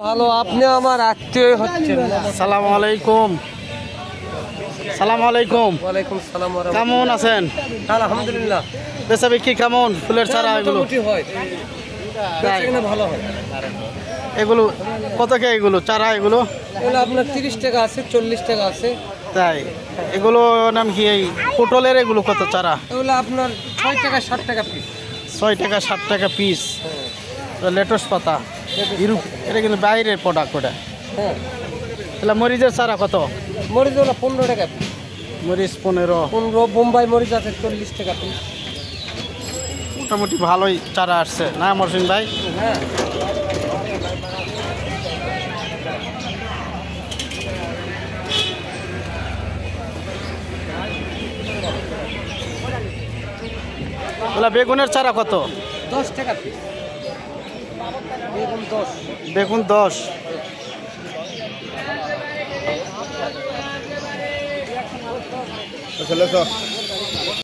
ভালো, আপনি আমার আত্মীয় হচ্ছেন। আসসালামু আলাইকুম। সালামু আলাইকুম। ওয়ালাইকুম সালাম। কেমন আছেন? আলহামদুলিল্লাহ। বেচা বিক্রি কেমন? ফুলের চারা এগুলো মোটামুটি হয়, বেচাকেনা ভালো হয়। এগুলো কত কে? এগুলো চারা এগুলো এগুলো আপনার 30 টাকা আছে, 40 টাকা আছে। তাই এগুলো নাম কি? এই পটলের এগুলো কত চারা? এগুলো আপনার 6 টাকা 60 টাকা পিস। 6 টাকা 60 টাকা পিস। লেটুস পাতা এটা কিন্তু বাইরের প্রোডাক্ট ওটা। হ্যাঁ, তাহলে মরিচের চারা কত? মরিচ হলো 15 টাকা পিস। মরিচ 15। বোম্বাই মরিচ আছে 40 টাকা পিস। মোটামুটি ভালোই চারা আসছে না মরসিন ভাই? হ্যাঁ, তাহলে বেগুনের চারা কত? 10 টাকা পিস। বেগুন 10। বেগুন 10।